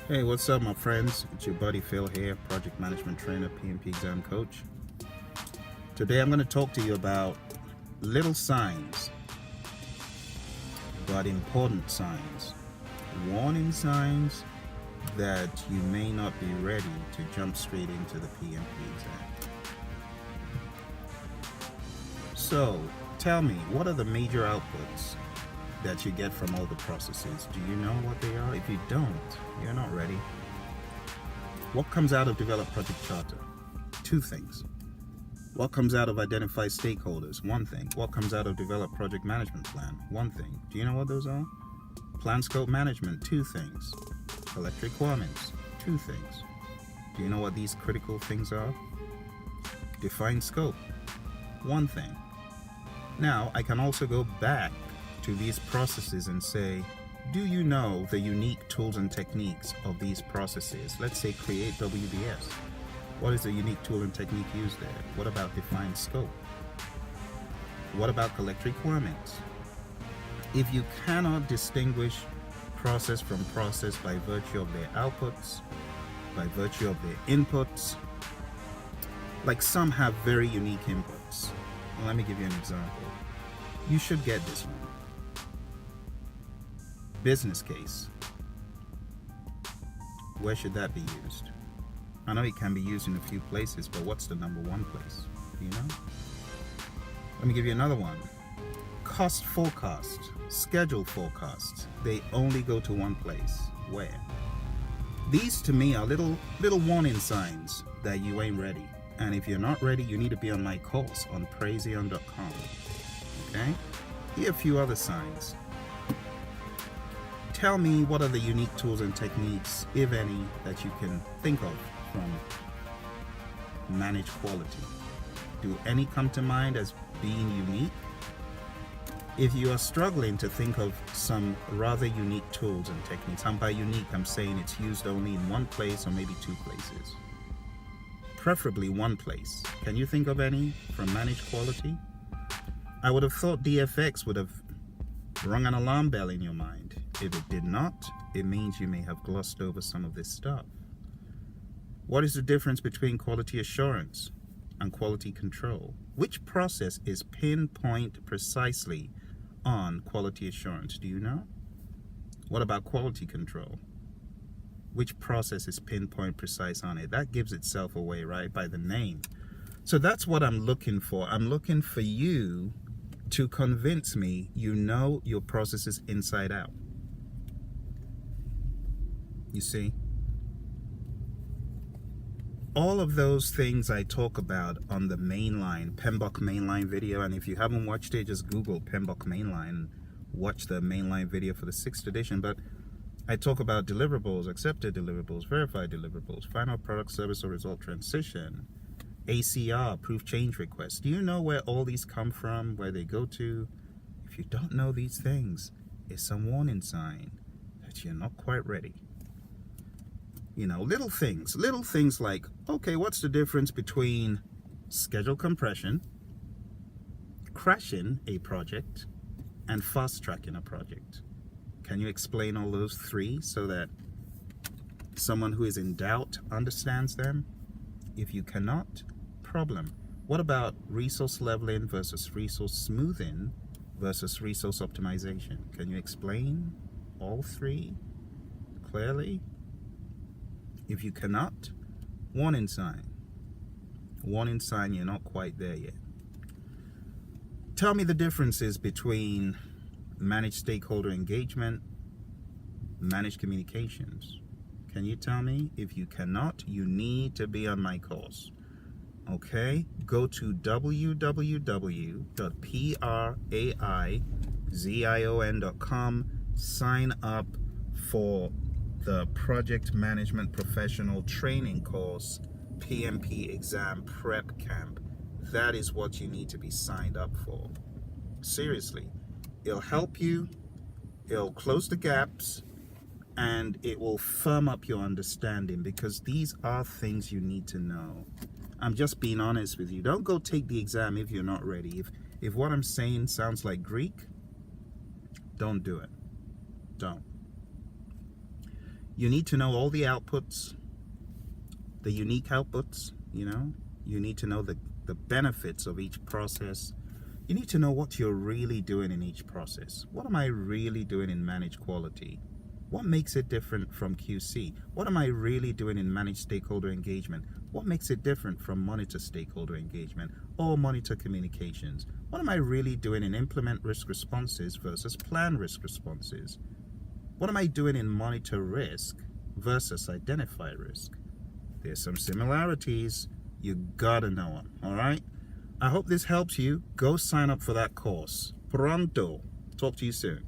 Hey, what's up, my friends? It's your buddy Phil here, project management trainer, PMP exam coach. Today I'm going to talk to you about little signs, but important signs, warning signs that you may not be ready to jump straight into the PMP exam. So, tell me, what are the major outputs that you get from all the processes? Do you know what they are? If you don't, you're not ready. What comes out of develop project charter? Two things. What comes out of identify stakeholders? One thing. What comes out of develop project management plan? One thing. Do you know what those are? Plan scope management? Two things. Collect requirements? Two things. Do you know what these critical things are? Define scope? One thing. Now, I can also go back to these processes and say, do you know the unique tools and techniques of these processes? Let's say create WBS. What is the unique tool and technique used there? What about define scope? What about collect requirements? If you cannot distinguish process from process by virtue of their outputs, by virtue of their inputs, like some have very unique inputs. Well, let me give you an example. You should get this one. Business case. Where should that be used? I know it can be used in a few places, but what's the number one place? Do you know? Let me give you another one. Cost forecast, schedule forecast. They only go to one place. Where? These to me are little warning signs that you ain't ready. And if you're not ready, you need to be on my course on praiseon.com. Okay? Here are a few other signs. Tell me, what are the unique tools and techniques, if any, that you can think of from managed quality? Do any come to mind as being unique? If you are struggling to think of some rather unique tools and techniques, and by unique I'm saying it's used only in one place or maybe two places, preferably one place. Can you think of any from managed quality? I would have thought DFX would have rung an alarm bell in your mind. If it did not, it means you may have glossed over some of this stuff. What is the difference between quality assurance and quality control? Which process is pinpoint precisely on quality assurance? Do you know? What about quality control? Which process is pinpoint precise on it? That gives itself away, right, by the name. So that's what I'm looking for. I'm looking for you to convince me you know your processes inside out. You see? All of those things I talk about on the mainline, PMBOK mainline video, and if you haven't watched it, just Google PMBOK mainline and watch the mainline video for the 6th edition. But I talk about deliverables, accepted deliverables, verified deliverables, final product, service, or result transition, ACR, proof change requests. Do you know where all these come from, where they go to? If you don't know these things, it's a warning sign that you're not quite ready. You know, little things like, okay, what's the difference between schedule compression, crashing a project, and fast tracking a project? Can you explain all those three so that someone who is in doubt understands them? If you cannot, problem. What about resource leveling versus resource smoothing versus resource optimization? Can you explain all three clearly? If you cannot, warning sign. Warning sign you're not quite there yet. Tell me the differences between managed stakeholder engagement, managed communications. Can you tell me? If you cannot, you need to be on my course. Okay? Go to www.praizion.com. Sign up for the Project Management Professional Training Course, PMP Exam Prep Camp. That is what you need to be signed up for. Seriously. It'll help you, it'll close the gaps, and it will firm up your understanding, because these are things you need to know. I'm just being honest with you. Don't go take the exam if you're not ready. If what I'm saying sounds like Greek, don't do it. Don't. You need to know all the outputs, the unique outputs, you know. You need to know the benefits of each process. You need to know what you're really doing in each process. What am I really doing in managed quality? What makes it different from QC? What am I really doing in managed stakeholder engagement? What makes it different from monitor stakeholder engagement or monitor communications? What am I really doing in implement risk responses versus plan risk responses? What am I doing in monitor risk versus identify risk? There's some similarities. You gotta know them, all right? I hope this helps you. Go sign up for that course. Pronto. Talk to you soon.